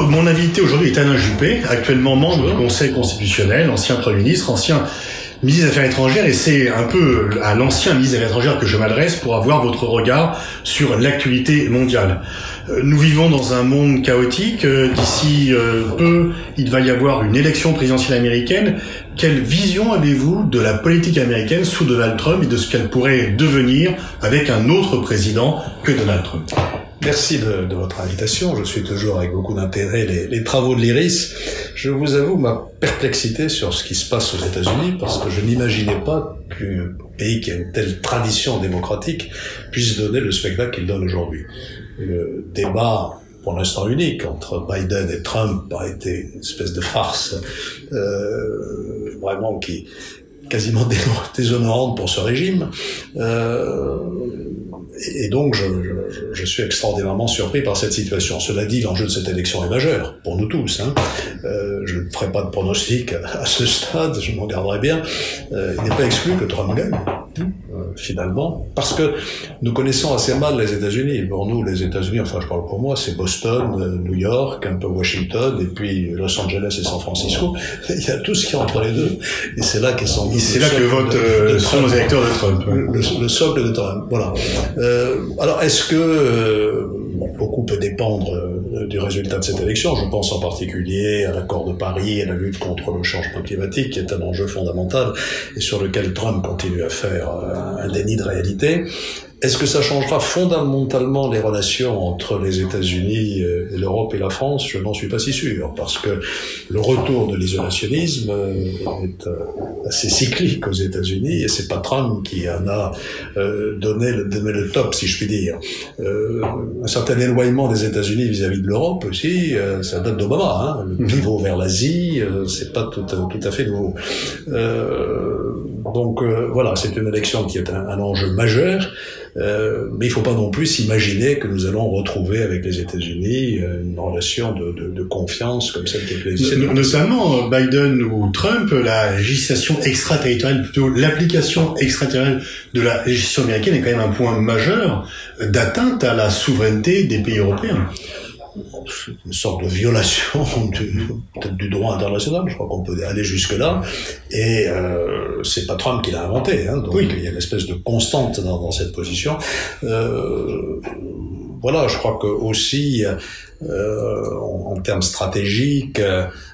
mon invité aujourd'hui est Alain Juppé, actuellement membre du Conseil constitutionnel, ancien Premier ministre, ancien ministre des Affaires étrangères, et c'est un peu à l'ancien ministre des Affaires étrangères que je m'adresse pour avoir votre regard sur l'actualité mondiale. Nous vivons dans un monde chaotique. D'ici peu, il va y avoir une élection présidentielle américaine. Quelle vision avez-vous de la politique américaine sous Donald Trump et de ce qu'elle pourrait devenir avec un autre président que Donald Trump? Merci de votre invitation. Je suis toujours avec beaucoup d'intérêt les travaux de l'IRIS. Je vous avoue ma perplexité sur ce qui se passe aux États-Unis, parce que je n'imaginais pas qu'un pays qui a une telle tradition démocratique puisse donner le spectacle qu'il donne aujourd'hui. Le débat, pour l'instant unique, entre Biden et Trump a été une espèce de farce vraiment qui quasiment déshonorante pour ce régime. Et donc, je suis extraordinairement surpris par cette situation. Cela dit, l'enjeu de cette élection est majeur, pour nous tous. Je ne ferai pas de pronostic à ce stade, je m'en garderai bien. Il n'est pas exclu que Trump gagne, finalement, parce que nous connaissons assez mal les États-Unis. Pour nous, les États-Unis, enfin je parle pour moi, c'est Boston, New York, un peu Washington, et puis Los Angeles et San Francisco. Il y a tout ce qui est entre les deux. Et c'est là qu'est sans doute c'est là que votent sont nos électeurs de Trump. Le socle de Trump, voilà. Alors, est-ce que beaucoup peut dépendre du résultat de cette élection? Je pense en particulier à l'accord de Paris, à la lutte contre le changement climatique, qui est un enjeu fondamental et sur lequel Trump continue à faire un déni de réalité. Est-ce que ça changera fondamentalement les relations entre les États-Unis et l'Europe et la France? Je n'en suis pas si sûr, parce que le retour de l'isolationnisme est assez cyclique aux États-Unis, et c'est pas Trump qui en a donné le top, si je puis dire. Un certain éloignement des États-Unis vis-à-vis de l'Europe aussi, ça date d'Obama. Le pivot vers l'Asie, c'est pas tout à fait nouveau. Donc voilà, c'est une élection qui est un enjeu majeur. Mais il ne faut pas non plus s'imaginer que nous allons retrouver avec les États-Unis une relation de confiance comme celle qui existe. Notamment Biden ou Trump, la législation extraterritoriale, plutôt l'application extraterritoriale de la législation américaine est quand même un point majeur d'atteinte à la souveraineté des pays européens. Une sorte de violation peut-être du droit international, je crois qu'on peut aller jusque-là, et c'est pas Trump qui l'a inventé, donc oui. Il y a une espèce de constante dans cette position. Voilà, je crois que aussi en termes stratégiques,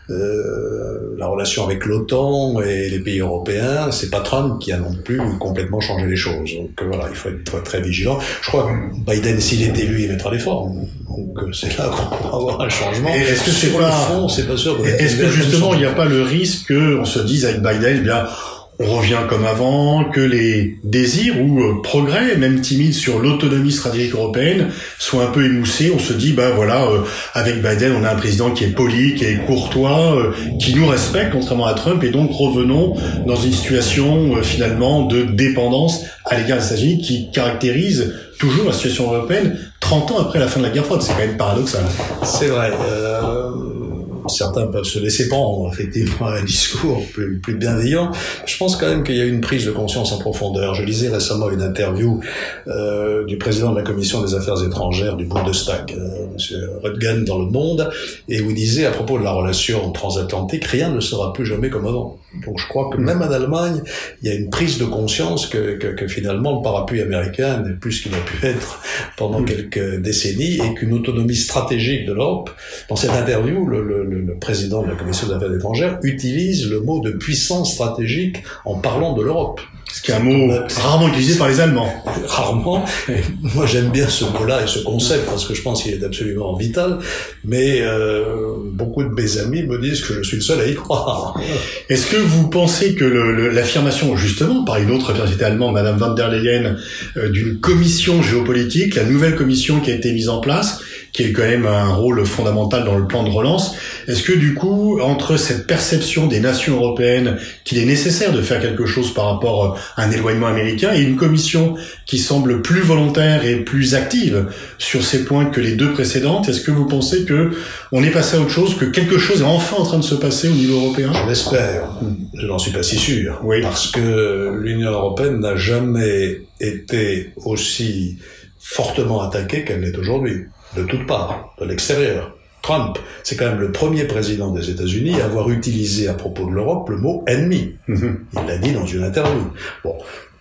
la relation avec l'OTAN et les pays européens, c'est pas Trump qui a non plus complètement changé les choses. Donc voilà, il faut être très vigilant. Je crois que Biden, s'il est élu, il mettra les formes. Donc c'est là qu'on va avoir un changement. Et est-ce que c'est pas fond, c'est pas sûr. Est-ce que justement il n'y a pas le risque qu'on se dise avec Biden, eh bien on revient comme avant, que les désirs ou progrès, même timides, sur l'autonomie stratégique européenne soient un peu émoussés? On se dit, voilà, avec Biden, on a un président qui est poli, qui est courtois, qui nous respecte, contrairement à Trump, et donc revenons dans une situation finalement de dépendance à l'égard des États-Unis qui caractérise toujours la situation européenne 30 ans après la fin de la guerre froide. C'est quand même paradoxal. C'est vrai. Certains peuvent se laisser prendre, effectivement, à un discours plus bienveillant. Je pense quand même qu'il y a une prise de conscience en profondeur. Je lisais récemment une interview du président de la Commission des Affaires étrangères du Bundestag, M. Röttgen, dans Le Monde, et où il disait à propos de la relation transatlantique, rien ne sera plus jamais comme avant. Donc je crois que même en Allemagne, il y a une prise de conscience que finalement le parapluie américain n'est plus ce qu'il a pu être pendant quelques décennies, et qu'une autonomie stratégique de l'Europe, dans cette interview, le président de la Commission des Affaires étrangères utilise le mot de puissance stratégique en parlant de l'Europe. Ce qui est un mot rarement utilisé par les Allemands. Rarement. Moi, j'aime bien ce mot-là et ce concept parce que je pense qu'il est absolument vital. Mais beaucoup de mes amis me disent que je suis le seul à y croire. Est-ce que vous pensez que l'affirmation, justement, par une autre personnalité allemande, Madame von der Leyen, d'une commission géopolitique, la nouvelle commission qui a été mise en place, qui est quand même un rôle fondamental dans le plan de relance, est-ce que du coup, entre cette perception des nations européennes qu'il est nécessaire de faire quelque chose par rapport à un éloignement américain, et une commission qui semble plus volontaire et plus active sur ces points que les deux précédentes, est-ce que vous pensez que on est passé à autre chose, que quelque chose est enfin en train de se passer au niveau européen? Je l'espère. Je n'en suis pas si sûr. Oui. Parce que l'Union européenne n'a jamais été aussi fortement attaquée qu'elle l'est aujourd'hui. De toutes parts, de l'extérieur. Trump, c'est quand même le premier président des États-Unis à avoir utilisé à propos de l'Europe le mot ennemi. Il l'a dit dans une interview. Bon.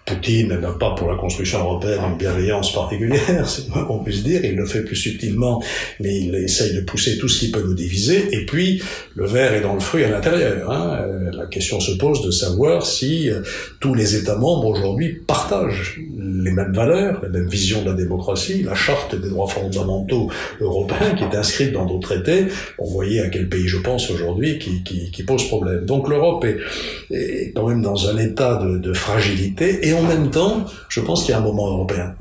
Poutine n'a pas pour la construction européenne une bienveillance particulière, c'est le moins qu'on puisse dire, il le fait plus subtilement, mais il essaye de pousser tout ce qui peut nous diviser, et puis le verre est dans le fruit à l'intérieur. La question se pose de savoir si tous les États membres aujourd'hui partagent les mêmes valeurs, la même vision de la démocratie, la charte des droits fondamentaux européens qui est inscrite dans nos traités. On voyait à quel pays je pense aujourd'hui qui pose problème. Donc l'Europe est quand même dans un état de fragilité, et en même temps, je pense qu'il y a un moment européen.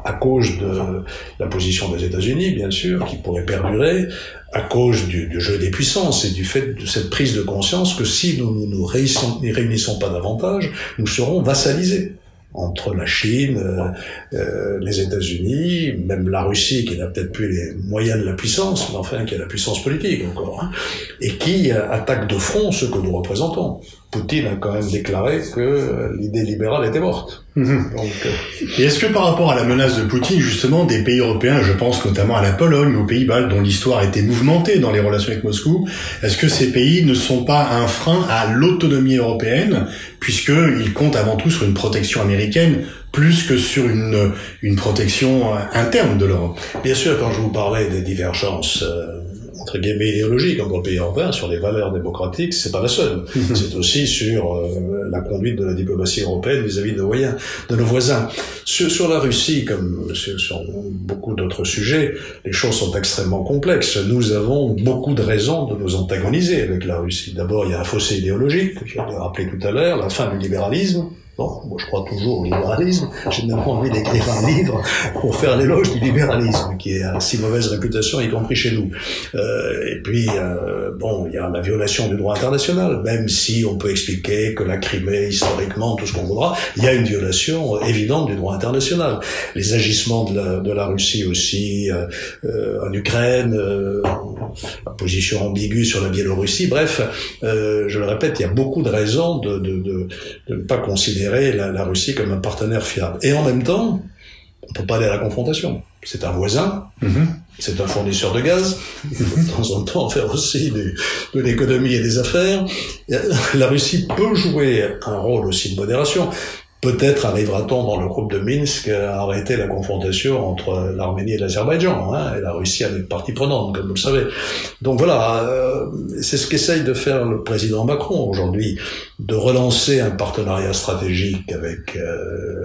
À cause de la position des États-Unis, bien sûr, qui pourrait perdurer, à cause du jeu des puissances et du fait de cette prise de conscience que si nous ne nous réunissons pas davantage, nous serons vassalisés. Entre la Chine, les États-Unis, même la Russie, qui n'a peut-être plus les moyens de la puissance, mais enfin qui a la puissance politique encore, et qui attaque de front ce que nous représentons. Poutine a quand même déclaré que l'idée libérale était morte. Donc, Et est-ce que par rapport à la menace de Poutine, justement, des pays européens, je pense notamment à la Pologne, aux Pays-Bas, dont l'histoire a été mouvementée dans les relations avec Moscou, est-ce que ces pays ne sont pas un frein à l'autonomie européenne, puisqu'ils comptent avant tout sur une protection américaine, plus que sur une protection interne de l'Europe? Bien sûr, quand je vous parlais des divergences entre guillemets idéologiques entre les pays européens sur les valeurs démocratiques, c'est pas la seule. C'est aussi sur la conduite de la diplomatie européenne vis-à-vis de nos voisins. Sur la Russie, comme sur beaucoup d'autres sujets, les choses sont extrêmement complexes. Nous avons beaucoup de raisons de nous antagoniser avec la Russie. D'abord, il y a un fossé idéologique, que j'ai rappelé tout à l'heure, la fin du libéralisme. Bon, moi je crois toujours au libéralisme. J'ai même envie d'écrire un livre pour faire l'éloge du libéralisme, qui a si mauvaise réputation, y compris chez nous. Et puis, bon, il y a la violation du droit international, même si on peut expliquer que la Crimée, historiquement, tout ce qu'on voudra, il y a une violation évidente du droit international. Les agissements de la Russie aussi, en Ukraine, la position ambiguë sur la Biélorussie, bref, je le répète, il y a beaucoup de raisons de ne pas considérer la Russie comme un partenaire fiable. Et en même temps, on peut pas aller à la confrontation. C'est un voisin, c'est un fournisseur de gaz, il faut de temps en temps faire aussi de l'économie et des affaires. La Russie peut jouer un rôle aussi de modération. Peut-être arrivera-t-on dans le groupe de Minsk à arrêter la confrontation entre l'Arménie et l'Azerbaïdjan, et la Russie en est partie prenante, comme vous le savez. Donc voilà, c'est ce qu'essaye de faire le président Macron aujourd'hui, de relancer un partenariat stratégique avec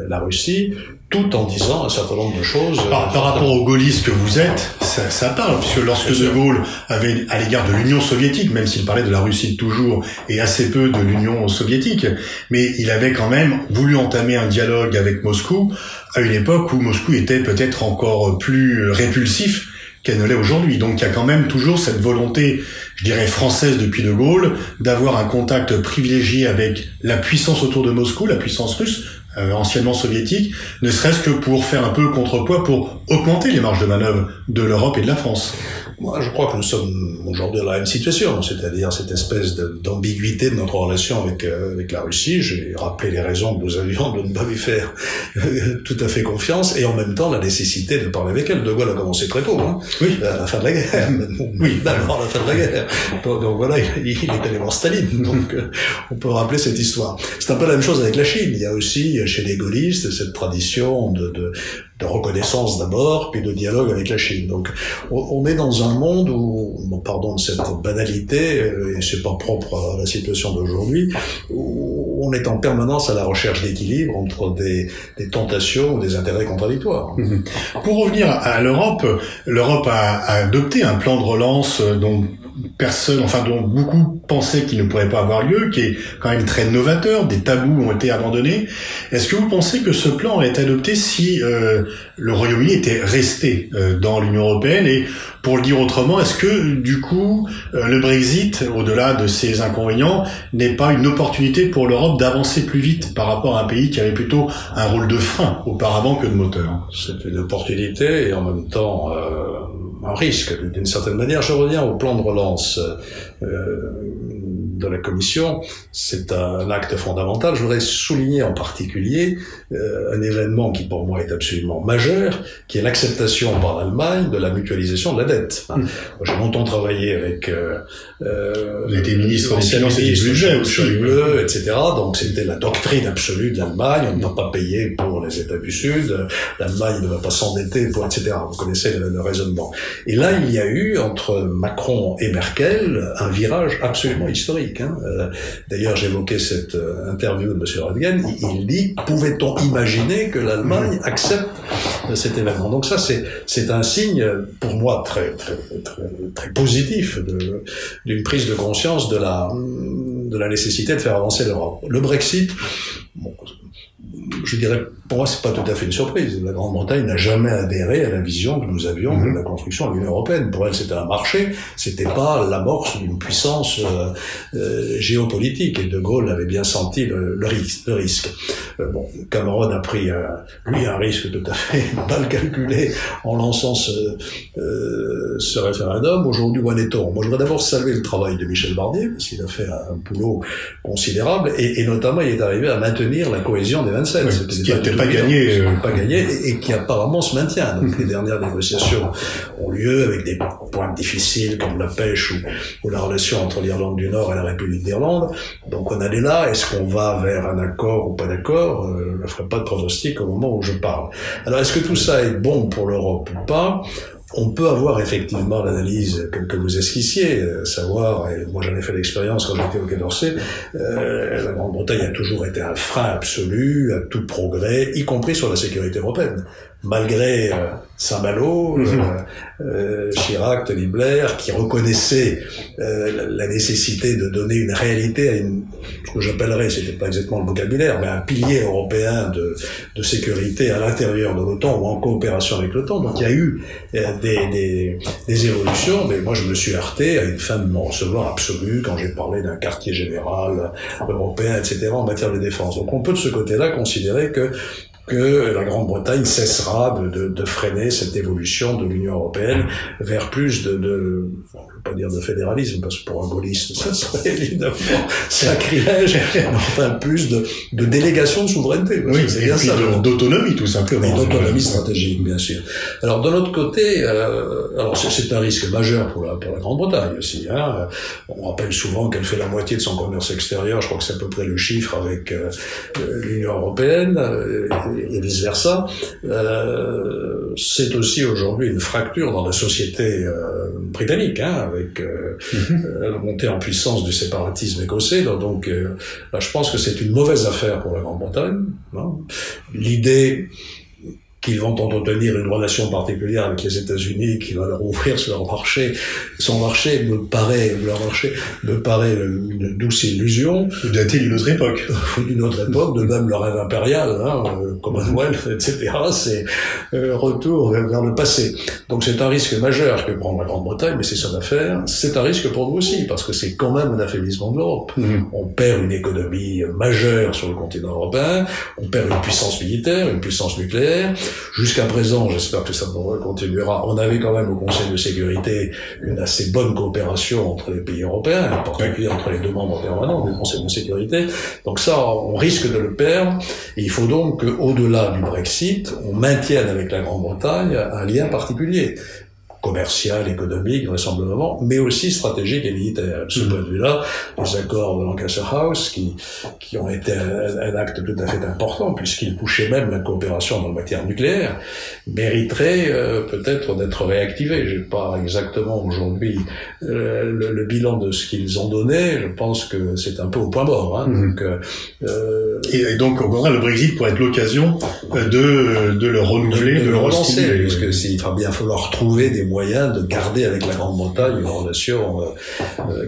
la Russie, tout en disant un certain nombre de choses. Par rapport aux gaullistes que vous êtes, ça parle, puisque lorsque De Gaulle avait, à l'égard de l'Union soviétique, même s'il parlait de la Russie toujours, et assez peu de l'Union soviétique, mais il avait quand même voulu entamer un dialogue avec Moscou, à une époque où Moscou était peut-être encore plus répulsif qu'elle ne l'est aujourd'hui. Donc il y a quand même toujours cette volonté, je dirais française depuis De Gaulle, d'avoir un contact privilégié avec la puissance autour de Moscou, la puissance russe, anciennement soviétique, ne serait-ce que pour faire un peu contrepoids, pour augmenter les marges de manœuvre de l'Europe et de la France. Moi, je crois que nous sommes aujourd'hui dans la même situation, c'est-à-dire cette espèce d'ambiguïté de notre relation avec la Russie. J'ai rappelé les raisons que nous avions de ne pas lui faire tout à fait confiance, et en même temps la nécessité de parler avec elle. De Gaulle a commencé très tôt, oui, à la fin de la guerre. Oui, d'abord à la fin de la guerre. Donc voilà, il est allé voir Staline. Donc on peut rappeler cette histoire. C'est un peu la même chose avec la Chine. Il y a aussi chez les gaullistes cette tradition de reconnaissance d'abord, puis de dialogue avec la Chine. Donc, on est dans un monde où, pardon de cette banalité, et c'est pas propre à la situation d'aujourd'hui, où on est en permanence à la recherche d'équilibre entre des tentations ou des intérêts contradictoires. Pour revenir à l'Europe, l'Europe a adopté un plan de relance dont beaucoup pensaient qu'il ne pourrait pas avoir lieu, qui est quand même très novateur, des tabous ont été abandonnés. Est-ce que vous pensez que ce plan aurait été adopté si le Royaume-Uni était resté dans l'Union européenne? Et pour le dire autrement, est-ce que du coup le Brexit, au-delà de ses inconvénients, n'est pas une opportunité pour l'Europe d'avancer plus vite par rapport à un pays qui avait plutôt un rôle de frein auparavant que de moteur? C'est une opportunité et en même temps un risque d'une certaine manière. Je reviens au plan de relance de la Commission, c'est un acte fondamental. Je voudrais souligner en particulier un événement qui pour moi est absolument majeur, qui est l'acceptation par l'Allemagne de la mutualisation de la dette. Moi, j'ai longtemps travaillé avec il était ministre des Finances et du Budget aussi, etc. Donc c'était la doctrine absolue de l'Allemagne, on ne va pas payer pour les États du Sud, l'Allemagne ne va pas s'endetter pour, etc. Vous connaissez le raisonnement. Et là, il y a eu, entre Macron et Merkel, un virage absolument historique. D'ailleurs, j'évoquais cette interview de M. Röttgen, il dit, pouvait-on imaginer que l'Allemagne accepte cet événement? Donc ça, c'est un signe, pour moi, très positif d'une prise de conscience de la nécessité de faire avancer l'Europe. Le Brexit, bon, je dirais, pour moi, c'est pas tout à fait une surprise. La Grande-Bretagne n'a jamais adhéré à la vision que nous avions de la construction de l'Union européenne. Pour elle, c'était un marché, c'était pas l'amorce d'une puissance géopolitique. Et De Gaulle avait bien senti le risque. Bon, Cameron a pris, lui, un risque tout à fait mal calculé en lançant ce référendum. Aujourd'hui, où en est-on? Moi, je voudrais d'abord saluer le travail de Michel Barnier, parce qu'il a fait un boulot considérable, et notamment, il est arrivé à maintenir la cohésion des 27. Oui, ce qui n'était pas gagné. Pas gagné, et qui apparemment se maintient. Donc, les dernières négociations ont lieu avec des points difficiles comme la pêche ou la relation entre l'Irlande du Nord et la République d'Irlande. Donc, on en est là. Est-ce qu'on va vers un accord ou pas d'accord? Je ne ferai pas de pronostic au moment où je parle. Alors, est-ce que tout ça est bon pour l'Europe ou pas? On peut avoir effectivement l'analyse que vous esquissiez, savoir, et moi j'en ai fait l'expérience quand j'étais au Quai d'Orsay, la Grande-Bretagne a toujours été un frein absolu à tout progrès, y compris sur la sécurité européenne. Malgré Saint-Malo, Chirac, Tony Blair, qui reconnaissaient la nécessité de donner une réalité à ce que j'appellerais, c'était pas exactement le vocabulaire, mais un pilier européen de sécurité à l'intérieur de l'OTAN ou en coopération avec l'OTAN. Donc il y a eu des évolutions, mais moi je me suis heurté à une fin de non-recevoir absolue quand j'ai parlé d'un quartier général européen, etc. en matière de défense. Donc on peut de ce côté-là considérer que la Grande-Bretagne cessera de freiner cette évolution de l'Union européenne vers plus je ne veux pas dire de fédéralisme, parce que pour un gaulliste, ça serait évidemment sacrilège, enfin plus de délégation de souveraineté. Oui, c'est bien ça. D'autonomie, tout simplement. Et d'autonomie stratégique, bien sûr. Alors, de l'autre côté, alors c'est un risque majeur pour la Grande-Bretagne aussi. On rappelle souvent qu'elle fait la moitié de son commerce extérieur, je crois que c'est à peu près le chiffre avec l'Union européenne, et vice-versa. C'est aussi aujourd'hui une fracture dans la société britannique, avec la montée en puissance du séparatisme écossais. Donc là, je pense que c'est une mauvaise affaire pour la Grande-Bretagne. L'idée qu'ils vont entretenir une relation particulière avec les États-Unis, qui va leur ouvrir son marché me paraît une douce illusion. Daté d'une autre époque. D'une autre époque, de même le rêve impérial, Commonwealth, etc. C'est retour vers le passé. Donc c'est un risque majeur que prend la Grande-Bretagne, mais c'est son affaire. C'est un risque pour nous aussi, parce que c'est quand même un affaiblissement de l'Europe. On perd une économie majeure sur le continent européen, on perd une puissance militaire, une puissance nucléaire. Jusqu'à présent, j'espère que ça continuera, on avait quand même au Conseil de sécurité une assez bonne coopération entre les pays européens, en particulier entre les deux membres permanents du Conseil de sécurité. Donc ça, on risque de le perdre. Et il faut donc qu'au-delà du Brexit, on maintienne avec la Grande-Bretagne un lien particulier, commercial, économique, vraisemblablement, mais aussi stratégique et militaire. De ce point de vue-là, les accords de Lancaster House, qui ont été un acte tout à fait important, puisqu'ils touchaient même la coopération en matière nucléaire, mériteraient peut-être d'être réactivés. J'ai pas exactement aujourd'hui le bilan de ce qu'ils ont donné. Je pense que c'est un peu au point mort. Et donc, au contraire, le Brexit pourrait être l'occasion de le renouveler, de le relancer, parce que il va bien falloir trouver des moyens de garder avec la Grande-Bretagne une relation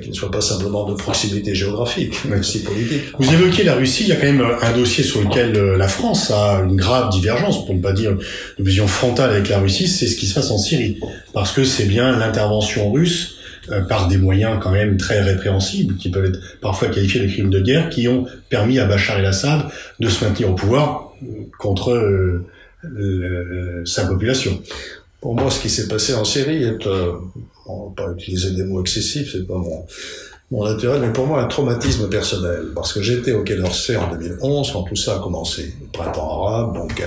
qui ne soit pas simplement de proximité géographique, mais aussi politique. Vous évoquez la Russie, il y a quand même un dossier sur lequel la France a une grave divergence, pour ne pas dire une vision frontale avec la Russie, c'est ce qui se passe en Syrie. Parce que c'est bien l'intervention russe par des moyens quand même très répréhensibles, qui peuvent être parfois qualifiés de crimes de guerre, qui ont permis à Bachar el-Assad de se maintenir au pouvoir contre sa population. Pour moi, ce qui s'est passé en Syrie est, on va pas utiliser des mots excessifs, c'est pas Mon naturel, mais pour moi un traumatisme personnel, parce que j'étais au Quai d'Orsay en 2011 quand tout ça a commencé, le printemps arabe, donc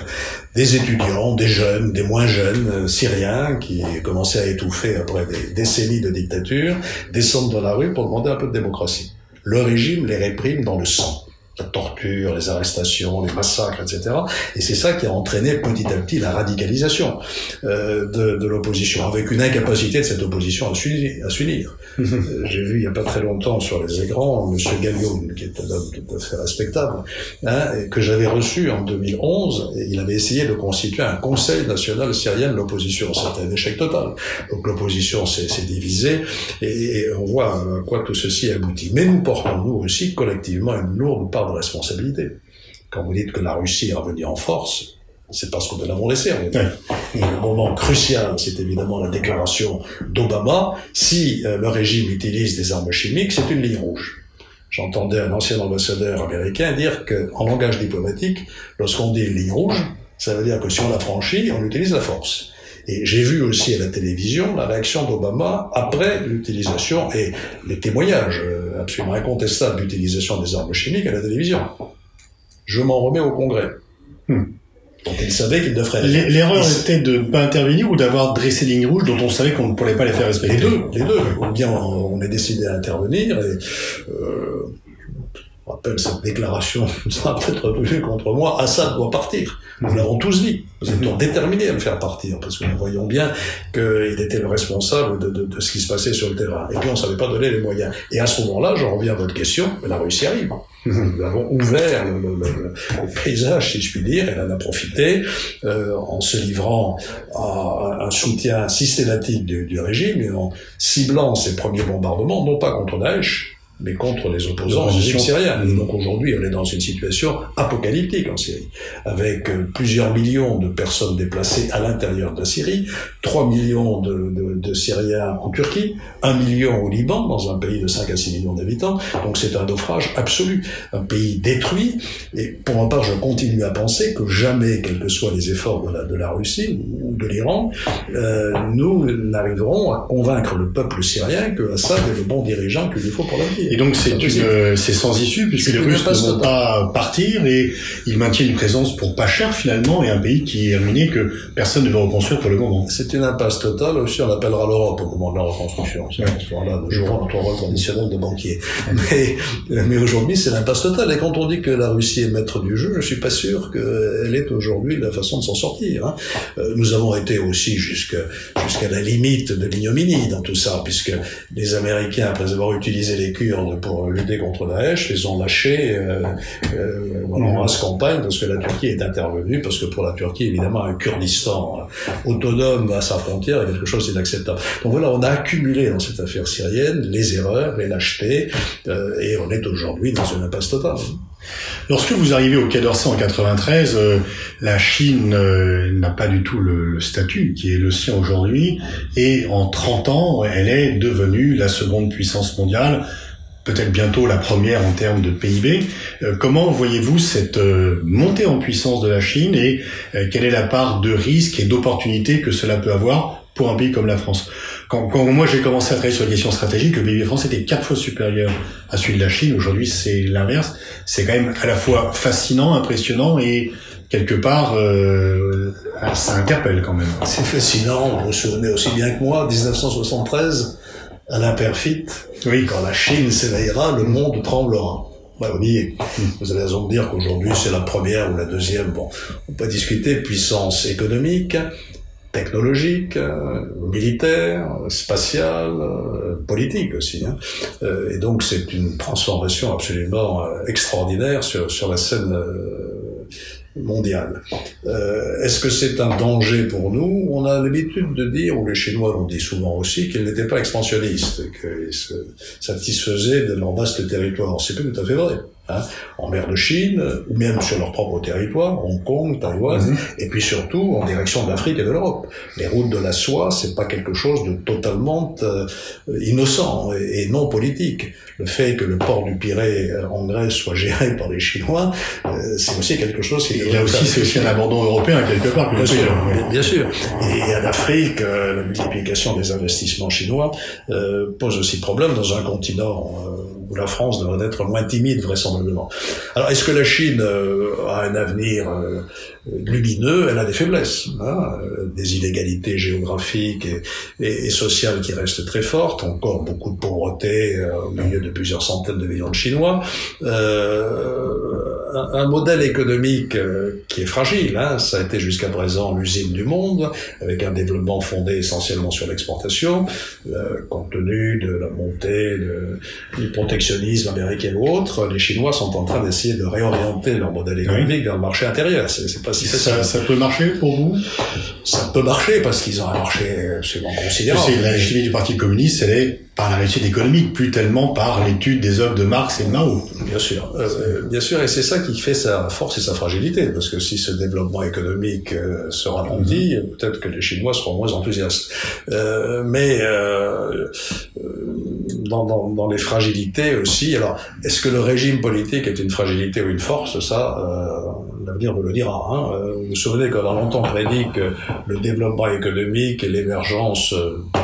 des étudiants, des jeunes, des moins jeunes, syriens qui commençaient à étouffer après des décennies de dictature, descendent dans la rue pour demander un peu de démocratie. Le régime les réprime dans le sang. La torture, les arrestations, les massacres, etc. Et c'est ça qui a entraîné petit à petit la radicalisation de l'opposition, avec une incapacité de cette opposition à s'unir. J'ai vu il n'y a pas très longtemps sur les écrans M. Gallion, qui est un homme tout à fait respectable, que j'avais reçu en 2011, et il avait essayé de constituer un Conseil national syrien de l'opposition. C'était un échec total. Donc l'opposition s'est divisée, et on voit à quoi tout ceci aboutit. Mais nous portons, nous aussi, collectivement, une lourde part de responsabilité. Quand vous dites que la Russie est revenue en force, c'est parce que nous l'avons laissé revenir. Et le moment crucial, c'est évidemment la déclaration d'Obama. Si le régime utilise des armes chimiques, c'est une ligne rouge. J'entendais un ancien ambassadeur américain dire qu'en langage diplomatique, lorsqu'on dit une ligne rouge, ça veut dire que si on la franchit, on utilise la force. Et j'ai vu aussi à la télévision la réaction d'Obama après l'utilisation et les témoignages absolument incontestables d'utilisation des armes chimiques à la télévision. Je m'en remets au Congrès. Donc il savait qu'il ne ferait rien. L'erreur était de ne pas intervenir ou d'avoir dressé des lignes rouges dont on savait qu'on ne pourrait pas les faire respecter. Les deux. Ou bien on est décidé à intervenir et je rappelle cette déclaration, ça a peut-être retenu contre moi, Assad doit partir. Nous l'avons tous dit. Nous étions déterminés à le faire partir, parce que nous voyons bien qu'il était le responsable de ce qui se passait sur le terrain. Et puis on ne savait pas donner les moyens. Et à ce moment-là, je reviens à votre question, la Russie arrive. Nous avons ouvert le paysage, si je puis dire, et elle en a profité en se livrant à un soutien systématique du régime et en ciblant ses premiers bombardements, non pas contre Daesh, mais contre les opposants syriens. Et donc aujourd'hui, on est dans une situation apocalyptique en Syrie, avec plusieurs millions de personnes déplacées à l'intérieur de la Syrie, 3 millions de Syriens en Turquie, 1 million au Liban, dans un pays de 5 à 6 millions d'habitants. Donc c'est un naufrage absolu, un pays détruit. Et pour ma part, je continue à penser que jamais, quels que soient les efforts de la Russie ou de l'Iran, nous n'arriverons à convaincre le peuple syrien que Assad est le bon dirigeant qu'il lui faut pour l'avenir. Et donc c'est sans issue puisque les Russes ne vont pas partir et ils maintiennent une présence pour pas cher finalement et un pays qui est ruiné que personne ne veut reconstruire pour le moment. C'est une impasse totale. Aussi on appellera l'Europe au moment de la reconstruction. Là, nous jouerons notre rôle traditionnel de banquier. Mais aujourd'hui c'est l'impasse totale. Et quand on dit que la Russie est maître du jeu, je suis pas sûr qu'elle est aujourd'hui la façon de s'en sortir. Nous avons été aussi jusqu'à la limite de l'ignominie dans tout ça, puisque les Américains, après avoir utilisé les Kurdes pour lutter contre Daesh, les ont lâchés en race campagne parce que la Turquie est intervenue, parce que pour la Turquie, évidemment, un Kurdistan autonome à sa frontière est quelque chose d'inacceptable. Donc voilà, on a accumulé dans cette affaire syrienne les erreurs, les lâchetés, et on est aujourd'hui dans une impasse totale. Lorsque vous arrivez au Quai d'Orsay en 93, la Chine n'a pas du tout le statut qui est le sien aujourd'hui, et en 30 ans, elle est devenue la seconde puissance mondiale, peut-être bientôt la première en termes de PIB. Comment voyez-vous cette montée en puissance de la Chine et quelle est la part de risque et d'opportunité que cela peut avoir pour un pays comme la France? Quand moi j'ai commencé à travailler sur les questions stratégiques, le PIB français était 4 fois supérieur à celui de la Chine. Aujourd'hui, c'est l'inverse. C'est quand même à la fois fascinant, impressionnant et quelque part, ça interpelle quand même. C'est fascinant. Vous vous souvenez aussi bien que moi, 1973, Alain Perfit, quand la Chine s'éveillera, le monde tremblera. Oui, vous avez raison de dire qu'aujourd'hui c'est la première ou la deuxième. Bon, on peut discuter puissance économique, technologique, militaire, spatiale, politique aussi. Et donc c'est une transformation absolument extraordinaire sur la scène mondiale. Est-ce que c'est un danger pour nous? On a l'habitude de dire, ou les Chinois l'ont dit souvent aussi, qu'ils n'étaient pas expansionnistes, qu'ils se satisfaisaient de leur vaste territoire. C'est pas tout à fait vrai. en mer de Chine, ou même sur leur propre territoire, Hong Kong, Taïwan, et puis surtout en direction de l'Afrique et de l'Europe. Les routes de la soie, c'est pas quelque chose de totalement innocent et non politique. Le fait que le port du Pirée en Grèce soit géré par les Chinois, c'est aussi quelque chose qui... c'est aussi un abandon européen quelque part. Bien sûr. Et en Afrique, la multiplication des investissements chinois pose aussi problème dans un continent où la France devrait être moins timide, vraisemblablement. Alors, est-ce que la Chine a un avenir lumineux? Elle a des faiblesses, des inégalités géographiques et sociales qui restent très fortes, encore beaucoup de pauvreté au milieu de plusieurs centaines de millions de Chinois, un modèle économique qui est fragile, ça a été jusqu'à présent l'usine du monde, avec un développement fondé essentiellement sur l'exportation, compte tenu de la montée du protectionnisme américain ou autre. Les Chinois sont en train d'essayer de réorienter leur modèle économique vers le marché intérieur. C'est pas si facile. Ça peut marcher pour vous? Ça peut marcher parce qu'ils ont un marché absolument considérable. La légitimité du Parti communiste, elle est par la réussite économique, plus tellement par l'étude des œuvres de Marx et de Mao. Bien sûr, et c'est ça qui fait sa force et sa fragilité, parce que si ce développement économique se ralentit, peut-être que les Chinois seront moins enthousiastes. Mais dans les fragilités aussi, alors, est-ce que le régime politique est une fragilité ou une force? Ça, l'avenir nous le dira. Vous vous souvenez qu'on a longtemps prédit que le développement économique et l'émergence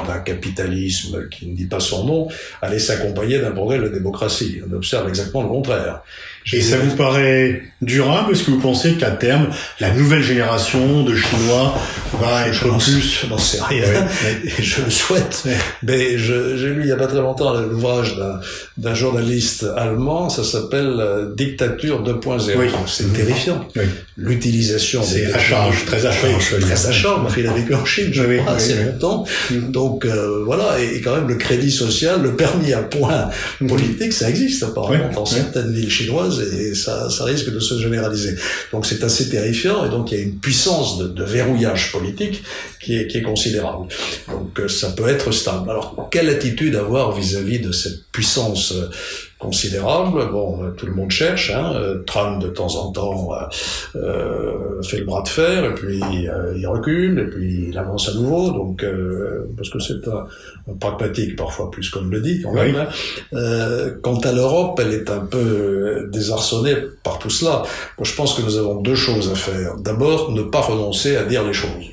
d'un capitalisme qui ne dit pas son nom allait s'accompagner d'un progrès de la démocratie. On observe exactement le contraire. Et ça vous paraît durable? Est-ce que vous pensez qu'à terme, la nouvelle génération de Chinois va être plus... Je n'en sais rien, et je le souhaite. Mais j'ai lu il y a pas très longtemps l'ouvrage d'un journaliste allemand, ça s'appelle Dictature 2.0. Oui. C'est terrifiant. Oui. L'utilisation c'est à charge, très à charge. Très à charge. Il a vécu en Chine, je crois, assez longtemps. Donc voilà, et quand même le crédit social, le permis à points politique, ça existe apparemment dans certaines villes chinoises, et ça risque de se généraliser. Donc c'est assez terrifiant, et donc il y a une puissance de verrouillage politique qui est considérable. Donc ça peut être stable. Alors quelle attitude avoir vis-à-vis de cette puissance considérable? Bon, tout le monde cherche. Trump de temps en temps fait le bras de fer, et puis il recule, et puis il avance à nouveau. Donc parce que c'est un pragmatique parfois plus qu'on le dit quand même. Quant à l'Europe, elle est un peu désarçonnée par tout cela. Moi, je pense que nous avons deux choses à faire. D'abord, ne pas renoncer à dire les choses.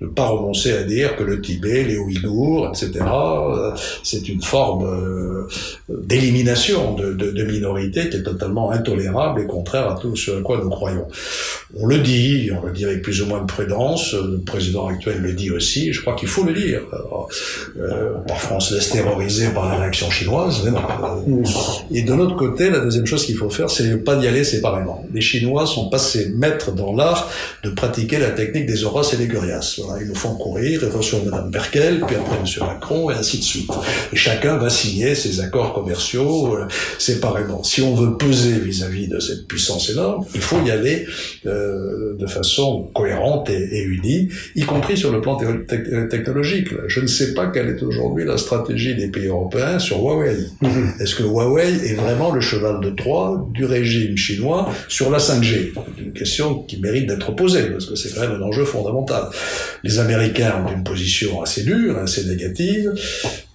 Ne pas renoncer à dire que le Tibet, les Ouïghours, etc., c'est une forme d'élimination de minorités qui est totalement intolérable et contraire à tout ce à quoi nous croyons. On le dit avec plus ou moins de prudence, le président actuel le dit aussi, je crois qu'il faut le dire. Parfois on se laisse terroriser par la réaction chinoise, mais non. Et de l'autre côté, la deuxième chose qu'il faut faire, c'est pas d'y aller séparément. Les Chinois sont passés maîtres dans l'art de pratiquer la technique des Horaces et des Gurias. Voilà, ils nous font courir, ils reçoivent Mme Merkel, puis après M. Macron, et ainsi de suite. Et chacun va signer ses accords commerciaux séparément. Si on veut peser vis-à-vis de cette puissance énorme, il faut y aller de façon cohérente et unie, y compris sur le plan technologique. Je ne sais pas quelle est aujourd'hui la stratégie des pays européens sur Huawei. Est-ce que Huawei est vraiment le cheval de Troie du régime chinois sur la 5G? C'est une question qui mérite d'être posée, parce que c'est quand même un enjeu fondamental. Les Américains ont une position assez dure, assez négative.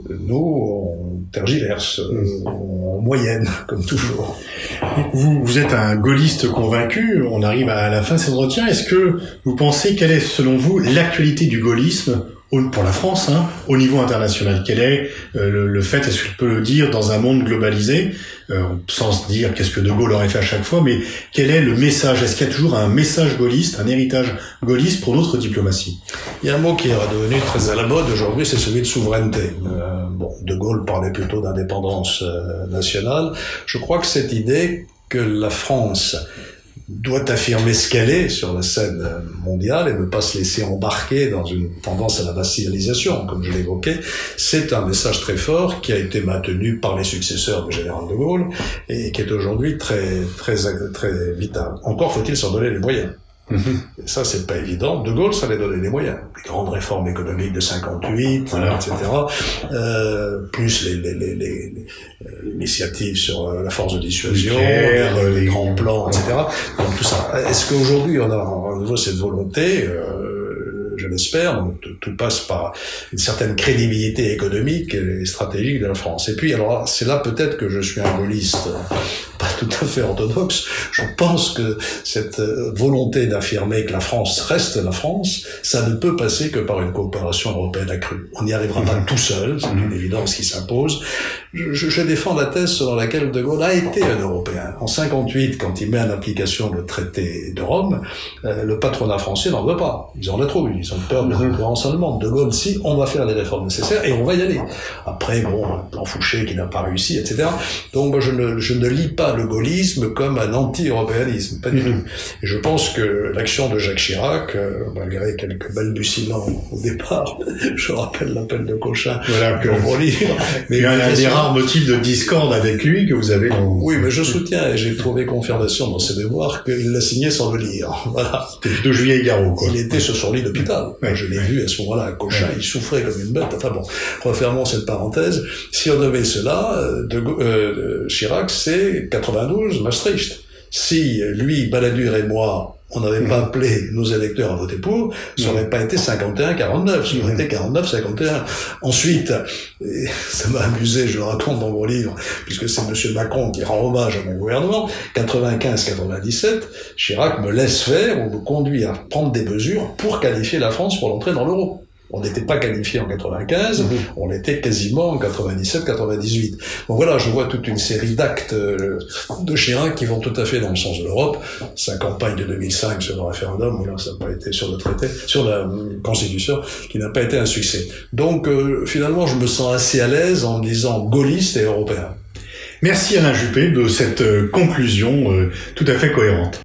Nous, on tergiverse, en moyenne, comme toujours. Vous êtes un gaulliste convaincu, on arrive à la fin de cet entretien. Est-ce que vous pensez, quelle est selon vous l'actualité du gaullisme pour la France, au niveau international? Quel est le fait, est-ce que je peux le dire, dans un monde globalisé, sans se dire qu'est-ce que De Gaulle aurait fait à chaque fois, mais quel est le message? Est-ce qu'il y a toujours un message gaulliste, un héritage gaulliste pour notre diplomatie? Il y a un mot qui est redevenu très à la mode aujourd'hui, c'est celui de souveraineté. De Gaulle parlait plutôt d'indépendance nationale. Je crois que cette idée que la France doit affirmer ce qu'elle est sur la scène mondiale et ne pas se laisser embarquer dans une tendance à la vassalisation, comme je l'évoquais, c'est un message très fort qui a été maintenu par les successeurs du général de Gaulle et qui est aujourd'hui très, très, très vital. Encore faut-il s'en donner les moyens. Et ça, c'est pas évident. De Gaulle, ça allait donner des moyens. Les grandes réformes économiques de 58, etc. Plus l'initiative sur la force de dissuasion, les grands plans, etc. Donc tout ça. Est-ce qu'aujourd'hui, on a à nouveau cette volonté je l'espère, donc tout passe par une certaine crédibilité économique et stratégique de la France. Et puis, alors, c'est là peut-être que je suis un gaulliste pas tout à fait orthodoxe. Je pense que cette volonté d'affirmer que la France reste la France, ça ne peut passer que par une coopération européenne accrue. On n'y arrivera pas tout seul, c'est une évidence qui s'impose. Je défends la thèse selon laquelle De Gaulle a été un Européen. En 58, quand il met en application le traité de Rome, le patronat français n'en veut pas. Ils en ont trop eu. Ils ont peur de la concurrence allemande. De Gaulle, si, on va faire les réformes nécessaires et on va y aller. Après, bon, plan Fouché qui n'a pas réussi, etc. Donc, moi, je ne lis pas le gaullisme comme un anti-européanisme. Pas du tout. Et je pense que l'action de Jacques Chirac, malgré quelques balbutiements au départ, je rappelle l'appel de Cochin, voilà, que mon livre. Mais il y a un des rares motifs de discorde avec lui que vous avez dans... Oui, mais je soutiens, et j'ai trouvé confirmation dans ses mémoires, qu'il l'a signé sans le lire. Voilà. C'était plutôt Juillet-Garot, quoi. Il était sur son lit d'hôpital. Ouais, je l'ai vu à ce moment-là, Cochin, il souffrait comme une bête. Enfin bon, refermons cette parenthèse. Si on devait cela, Chirac, c'est 92, Maastricht. Si lui, Balladur et moi, on n'avait pas appelé nos électeurs à voter pour, ça n'aurait pas été 51-49, ça aurait été 49-51. Ensuite, et ça m'a amusé, je le raconte dans mon livre, puisque c'est M. Macron qui rend hommage à mon gouvernement, 95-97, Chirac me laisse faire, on me conduit à prendre des mesures pour qualifier la France pour l'entrée dans l'euro. On n'était pas qualifié en 95, on l'était quasiment en 97-98. Donc voilà, je vois toute une série d'actes de Chirac qui vont tout à fait dans le sens de l'Europe. Sa campagne de 2005 sur le référendum, là, ça n'a pas été sur le traité, sur la Constitution, qui n'a pas été un succès. Donc finalement, je me sens assez à l'aise en disant gaulliste et européen. Merci Alain Juppé de cette conclusion tout à fait cohérente.